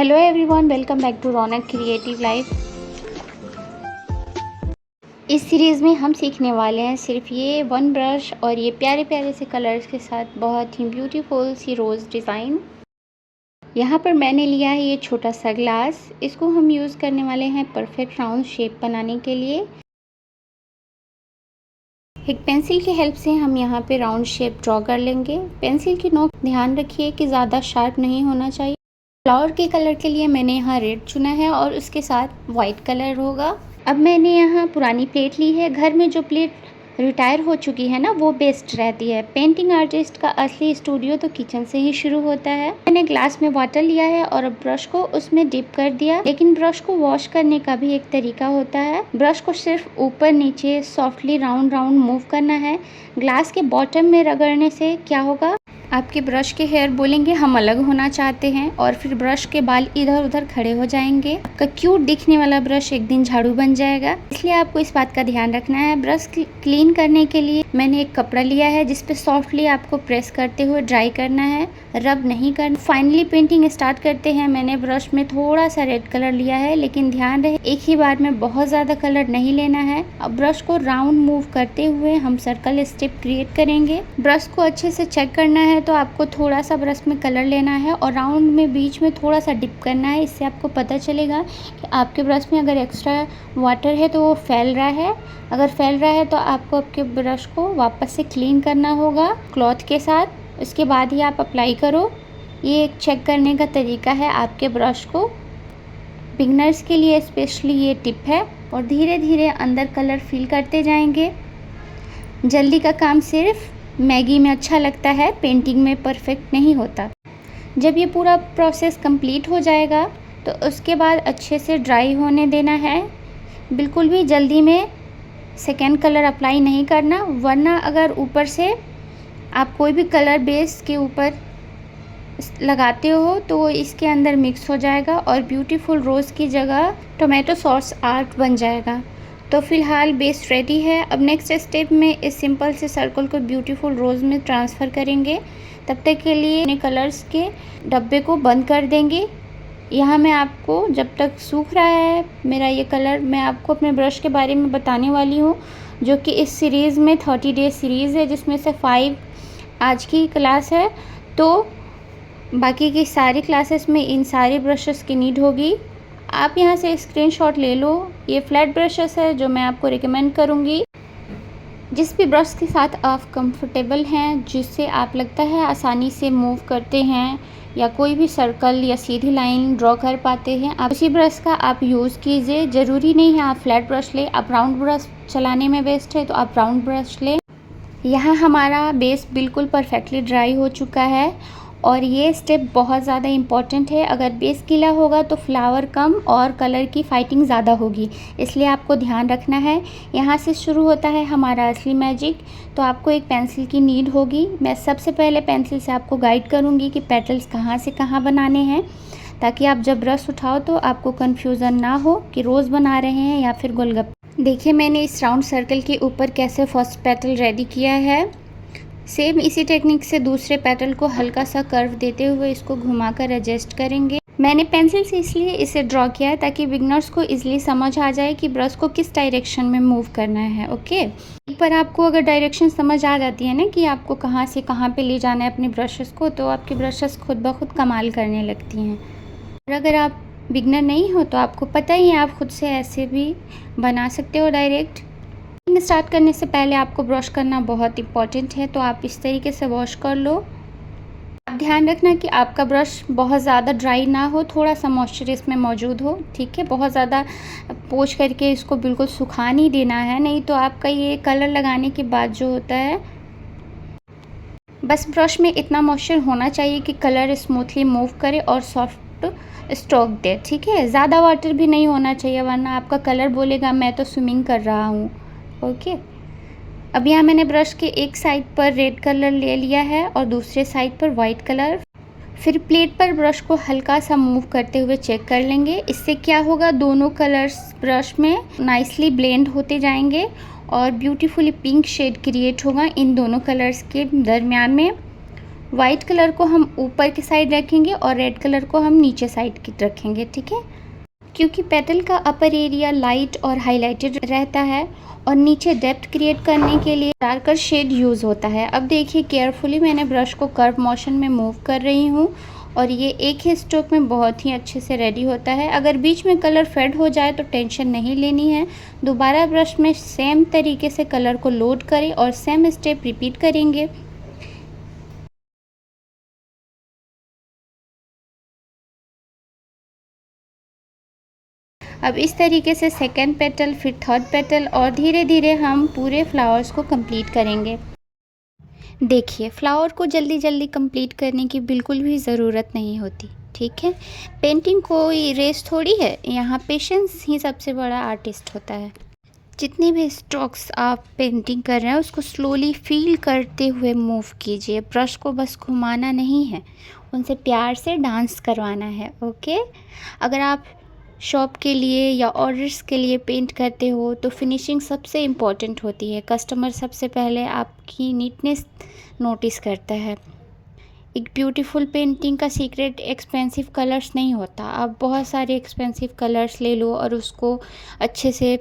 Hello everyone, welcome back to Raunak creative life. इस सीरीज़ में हम सीखने वाले हैं सिर्फ ये वन ब्रश और ये प्यारे प्यारे से कलर्स के साथ बहुत ही ब्यूटीफुल सी रोज़ डिज़ाइन। यहाँ पर मैंने लिया है ये छोटा सा ग्लास। इसको हम यूज़ करने वाले हैं परफेक्ट राउंड शेप बनाने के लिए। एक पेंसिल की हेल्प से हम यहाँ पे राउंड शेप ड्रॉ कर लेंगे। पेंसिल की नोक ध्यान रखिए कि ज़्यादा शार्प नहीं होना चाहिए। फ्लावर के कलर के लिए मैंने यहाँ रेड चुना है और उसके साथ वाइट कलर होगा। अब मैंने यहाँ पुरानी प्लेट ली है। घर में जो प्लेट रिटायर हो चुकी है ना, वो बेस्ट रहती है। पेंटिंग आर्टिस्ट का असली स्टूडियो तो किचन से ही शुरू होता है। मैंने ग्लास में वाटर लिया है और अब ब्रश को उसमें डिप कर दिया। लेकिन ब्रश को वॉश करने का भी एक तरीका होता है। ब्रश को सिर्फ ऊपर नीचे सॉफ्टली राउंड राउंड मूव करना है। ग्लास के बॉटम में रगड़ने से क्या होगा, आपके ब्रश के हेयर बोलेंगे हम अलग होना चाहते हैं और फिर ब्रश के बाल इधर उधर खड़े हो जाएंगे। आपका क्यूट दिखने वाला ब्रश एक दिन झाड़ू बन जाएगा। इसलिए आपको इस बात का ध्यान रखना है। ब्रश क्लीन करने के लिए मैंने एक कपड़ा लिया है जिस पे सॉफ्टली आपको प्रेस करते हुए ड्राई करना है, रब नहीं करना। फाइनली पेंटिंग स्टार्ट करते हैं। मैंने ब्रश में थोड़ा सा रेड कलर लिया है, लेकिन ध्यान रहे एक ही बार में बहुत ज़्यादा कलर नहीं लेना है। अब ब्रश को राउंड मूव करते हुए हम सर्कल स्टेप क्रिएट करेंगे। ब्रश को अच्छे से चेक करना है तो आपको थोड़ा सा ब्रश में कलर लेना है और राउंड में बीच में थोड़ा सा डिप करना है। इससे आपको पता चलेगा कि आपके ब्रश में अगर एक्स्ट्रा वाटर है तो वो फैल रहा है। अगर फैल रहा है तो आपको आपके ब्रश को वापस से क्लीन करना होगा क्लॉथ के साथ। इसके बाद ही आप अप्लाई करो। ये एक चेक करने का तरीका है आपके ब्रश को। बिगनर्स के लिए स्पेशली ये टिप है। और धीरे धीरे अंदर कलर फिल करते जाएंगे। जल्दी का काम सिर्फ मैगी में अच्छा लगता है, पेंटिंग में परफेक्ट नहीं होता। जब ये पूरा प्रोसेस कंप्लीट हो जाएगा तो उसके बाद अच्छे से ड्राई होने देना है। बिल्कुल भी जल्दी में सेकेंड कलर अप्लाई नहीं करना, वरना अगर ऊपर से आप कोई भी कलर बेस के ऊपर लगाते हो तो वो इसके अंदर मिक्स हो जाएगा और ब्यूटीफुल रोज़ की जगह टोमेटो सॉस आर्ट बन जाएगा। तो फिलहाल बेस रेडी है। अब नेक्स्ट स्टेप में इस सिंपल से सर्कल को ब्यूटीफुल रोज़ में ट्रांसफ़र करेंगे। तब तक के लिए अपने कलर्स के डब्बे को बंद कर देंगे। यहाँ मैं आपको जब तक सूख रहा है मेरा ये कलर, मैं आपको अपने ब्रश के बारे में बताने वाली हूँ, जो कि इस सीरीज़ में 30 डे सीरीज़ है, जिसमें से 5 आज की क्लास है। तो बाकी की सारी क्लासेस में इन सारे ब्रशेस की नीड होगी। आप यहाँ से स्क्रीनशॉट ले लो। ये फ्लैट ब्रशेस है जो मैं आपको रिकमेंड करूँगी। जिस भी ब्रश के साथ आप कंफर्टेबल हैं, जिससे आप लगता है आसानी से मूव करते हैं या कोई भी सर्कल या सीधी लाइन ड्रॉ कर पाते हैं, आप उसी ब्रश का आप यूज़ कीजिए। ज़रूरी नहीं है आप फ्लैट ब्रश लें। आप राउंड ब्रश चलाने में बेस्ट है तो आप राउंड ब्रश लें। यहाँ हमारा बेस बिल्कुल परफेक्टली ड्राई हो चुका है और ये स्टेप बहुत ज़्यादा इम्पॉर्टेंट है। अगर बेस गीला होगा तो फ्लावर कम और कलर की फाइटिंग ज़्यादा होगी, इसलिए आपको ध्यान रखना है। यहाँ से शुरू होता है हमारा असली मैजिक। तो आपको एक पेंसिल की नीड होगी। मैं सबसे पहले पेंसिल से आपको गाइड करूँगी कि पेटल्स कहाँ से कहाँ बनाने हैं, ताकि आप जब ब्रश उठाओ तो आपको कन्फ्यूज़न ना हो कि रोज़ बना रहे हैं या फिर गोलगप्पे। देखिए मैंने इस राउंड सर्कल के ऊपर कैसे फर्स्ट पेटल रेडी किया है। सेम इसी टेक्निक से दूसरे पेटल को हल्का सा कर्व देते हुए इसको घुमाकर एडजस्ट करेंगे। मैंने पेंसिल से इसलिए इसे ड्रॉ किया है ताकि बिगनर्स को इजीली समझ आ जाए कि ब्रश को किस डायरेक्शन में मूव करना है। ओके, एक बार आपको अगर डायरेक्शन समझ आ जाती है ना कि आपको कहाँ से कहाँ पे ले जाना है अपने ब्रशेस को, तो आपकी ब्रशेस खुद ब खुद कमाल करने लगती हैं। और अगर आप बिगनर नहीं हो तो आपको पता ही है, आप खुद से ऐसे भी बना सकते हो डायरेक्ट। स्टार्ट करने से पहले आपको ब्रश करना बहुत इंपॉर्टेंट है, तो आप इस तरीके से वॉश कर लो। आप ध्यान रखना कि आपका ब्रश बहुत ज़्यादा ड्राई ना हो, थोड़ा सा मॉइस्चर इसमें मौजूद हो। ठीक है, बहुत ज़्यादा पोंछ करके इसको बिल्कुल सुखा नहीं देना है, नहीं तो आपका ये कलर लगाने के बाद जो होता है, बस ब्रश में इतना मॉइस्चर होना चाहिए कि कलर स्मूथली मूव करे और सॉफ्ट स्ट्रोक दे। ठीक है, ज़्यादा वाटर भी नहीं होना चाहिए, वरना आपका कलर बोलेगा मैं तो स्विमिंग कर रहा हूँ। ओके, अब यहाँ मैंने ब्रश के एक साइड पर रेड कलर ले लिया है और दूसरे साइड पर वाइट कलर। फिर प्लेट पर ब्रश को हल्का सा मूव करते हुए चेक कर लेंगे। इससे क्या होगा, दोनों कलर्स ब्रश में नाइसली ब्लेंड होते जाएंगे और ब्यूटीफुली पिंक शेड क्रिएट होगा इन दोनों कलर्स के दरमियान में। वाइट कलर को हम ऊपर की साइड रखेंगे और रेड कलर को हम नीचे साइड की रखेंगे, ठीक है। क्योंकि पेटल का अपर एरिया लाइट और हाइलाइटेड रहता है और नीचे डेप्थ क्रिएट करने के लिए डार्कर शेड यूज़ होता है। अब देखिए केयरफुली मैंने ब्रश को कर्व मोशन में मूव कर रही हूँ और ये एक ही स्ट्रोक में बहुत ही अच्छे से रेडी होता है। अगर बीच में कलर फेड हो जाए तो टेंशन नहीं लेनी है, दोबारा ब्रश में सेम तरीके से कलर को लोड करें और सेम स्टेप रिपीट करेंगे। अब इस तरीके से सेकेंड पेटल, फिर थर्ड पेटल और धीरे धीरे हम पूरे फ्लावर्स को कंप्लीट करेंगे। देखिए फ्लावर को जल्दी जल्दी कंप्लीट करने की बिल्कुल भी ज़रूरत नहीं होती, ठीक है। पेंटिंग कोई रेस थोड़ी है, यहाँ पेशेंस ही सबसे बड़ा आर्टिस्ट होता है। जितने भी स्ट्रोक्स आप पेंटिंग कर रहे हैं उसको स्लोली फील करते हुए मूव कीजिए। ब्रश को बस घुमाना नहीं है, उनसे प्यार से डांस करवाना है, ओके। अगर आप शॉप के लिए या ऑर्डर्स के लिए पेंट करते हो तो फिनिशिंग सबसे इम्पॉर्टेंट होती है। कस्टमर सबसे पहले आपकी नीटनेस नोटिस करता है। एक ब्यूटीफुल पेंटिंग का सीक्रेट एक्सपेंसिव कलर्स नहीं होता। आप बहुत सारे एक्सपेंसिव कलर्स ले लो और उसको अच्छे से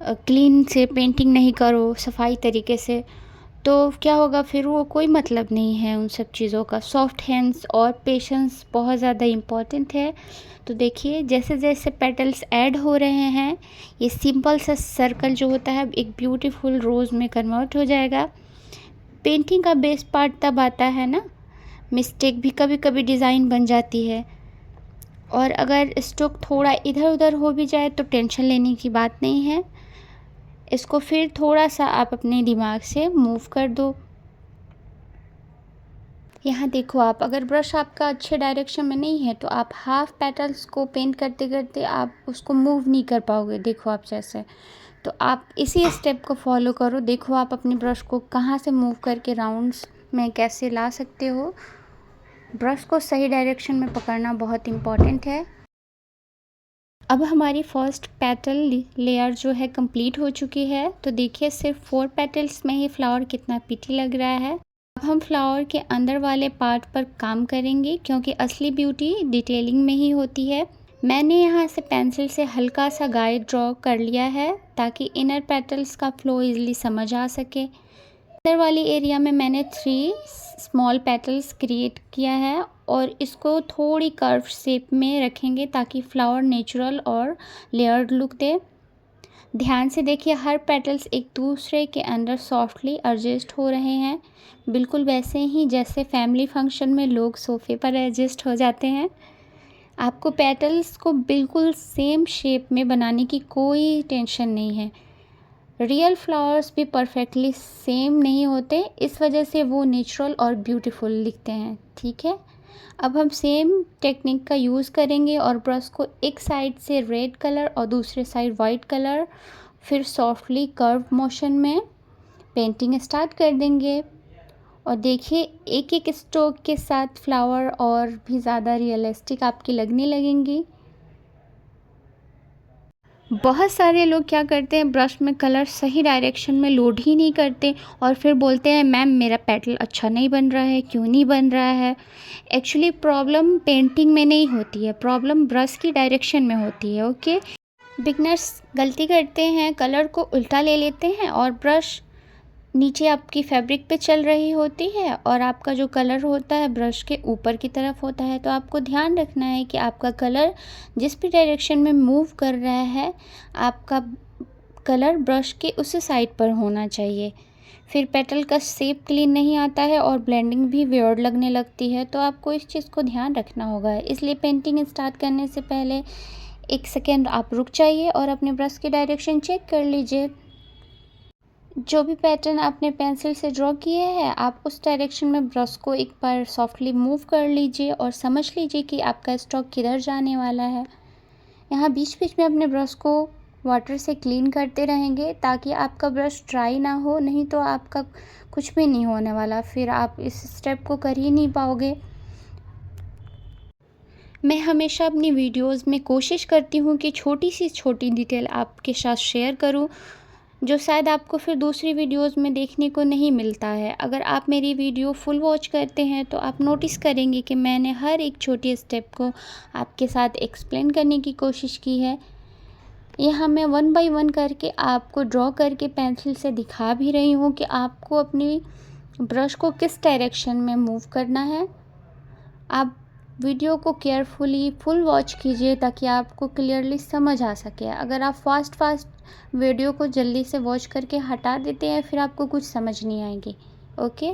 क्लीन से पेंटिंग नहीं करो सफाई तरीके से, तो क्या होगा फिर, वो कोई मतलब नहीं है उन सब चीज़ों का। सॉफ्ट हैंड्स और पेशेंस बहुत ज़्यादा इम्पॉर्टेंट है। तो देखिए जैसे जैसे पेटल्स ऐड हो रहे हैं ये सिंपल सा सर्कल जो होता है एक ब्यूटीफुल रोज़ में कन्वर्ट हो जाएगा। पेंटिंग का बेस्ट पार्ट तब आता है ना, मिस्टेक भी कभी कभी डिज़ाइन बन जाती है, और अगर स्ट्रोक थोड़ा इधर उधर हो भी जाए तो टेंशन लेने की बात नहीं है। इसको फिर थोड़ा सा आप अपने दिमाग से मूव कर दो। यहाँ देखो आप, अगर ब्रश आपका अच्छे डायरेक्शन में नहीं है तो आप हाफ पेटल्स को पेंट करते करते आप उसको मूव नहीं कर पाओगे। देखो आप जैसे, तो आप इसी स्टेप को फॉलो करो। देखो आप अपने ब्रश को कहाँ से मूव करके राउंड्स में कैसे ला सकते हो। ब्रश को सही डायरेक्शन में पकड़ना बहुत इम्पॉर्टेंट है। अब हमारी फर्स्ट पेटल लेयर जो है कंप्लीट हो चुकी है। तो देखिए सिर्फ 4 पेटल्स में ही फ्लावर कितना प्रीटी लग रहा है। अब हम फ्लावर के अंदर वाले पार्ट पर काम करेंगे क्योंकि असली ब्यूटी डिटेलिंग में ही होती है। मैंने यहाँ से पेंसिल से हल्का सा गाइड ड्रॉ कर लिया है ताकि इनर पेटल्स का फ्लो इजीली समझ आ सके। अंदर वाली एरिया में मैंने 3 स्मॉल पेटल्स क्रिएट किया है और इसको थोड़ी कर्व शेप में रखेंगे ताकि फ्लावर नेचुरल और लेयर्ड लुक दे। ध्यान से देखिए हर पेटल्स एक दूसरे के अंदर सॉफ्टली एडजस्ट हो रहे हैं, बिल्कुल वैसे ही जैसे फैमिली फंक्शन में लोग सोफ़े पर एडजस्ट हो जाते हैं। आपको पेटल्स को बिल्कुल सेम शेप में बनाने की कोई टेंशन नहीं है। रियल फ्लावर्स भी परफेक्टली सेम नहीं होते, इस वजह से वो नेचुरल और ब्यूटीफुल दिखते हैं, ठीक है। अब हम सेम टेक्निक का यूज़ करेंगे और ब्रश को एक साइड से रेड कलर और दूसरे साइड वाइट कलर, फिर सॉफ्टली कर्व मोशन में पेंटिंग स्टार्ट कर देंगे। और देखिए एक एक स्ट्रोक के साथ फ्लावर और भी ज़्यादा रियलिस्टिक आपकी लगने लगेंगी। बहुत सारे लोग क्या करते हैं, ब्रश में कलर सही डायरेक्शन में लोड ही नहीं करते और फिर बोलते हैं मैम मेरा पेटल अच्छा नहीं बन रहा है, क्यों नहीं बन रहा है। एक्चुअली प्रॉब्लम पेंटिंग में नहीं होती है, प्रॉब्लम ब्रश की डायरेक्शन में होती है, ओके। बिगनर्स गलती करते हैं, कलर को उल्टा ले लेते हैं और ब्रश नीचे आपकी फैब्रिक पे चल रही होती है और आपका जो कलर होता है ब्रश के ऊपर की तरफ होता है। तो आपको ध्यान रखना है कि आपका कलर जिस भी डायरेक्शन में मूव कर रहा है आपका कलर ब्रश के उस साइड पर होना चाहिए। फिर पेटल का शेप क्लीन नहीं आता है और ब्लेंडिंग भी वियर्ड लगने लगती है, तो आपको इस चीज़ को ध्यान रखना होगा। इसलिए पेंटिंग स्टार्ट करने से पहले 1 सेकेंड आप रुक जाइए और अपने ब्रश की डायरेक्शन चेक कर लीजिए। जो भी पैटर्न आपने पेंसिल से ड्रॉ किए हैं आप उस डायरेक्शन में ब्रश को एक बार सॉफ्टली मूव कर लीजिए और समझ लीजिए कि आपका स्ट्रोक किधर जाने वाला है। यहाँ बीच बीच में अपने ब्रश को वाटर से क्लीन करते रहेंगे ताकि आपका ब्रश ड्राई ना हो, नहीं तो आपका कुछ भी नहीं होने वाला, फिर आप इस स्टेप को कर ही नहीं पाओगे। मैं हमेशा अपनी वीडियोस में कोशिश करती हूँ कि छोटी सी छोटी डिटेल आपके साथ शेयर करूँ। जो शायद आपको फिर दूसरी वीडियोस में देखने को नहीं मिलता है। अगर आप मेरी वीडियो फुल वॉच करते हैं तो आप नोटिस करेंगे कि मैंने हर एक छोटी स्टेप को आपके साथ एक्सप्लेन करने की कोशिश की है। यहाँ मैं 1 बाय 1 करके आपको ड्रॉ करके पेंसिल से दिखा भी रही हूँ कि आपको अपनी ब्रश को किस डायरेक्शन में मूव करना है। आप वीडियो को केयरफुली फुल वॉच कीजिए ताकि आपको क्लियरली समझ आ सके। अगर आप फास्ट वीडियो को जल्दी से वॉच करके हटा देते हैं फिर आपको कुछ समझ नहीं आएगी। ओके।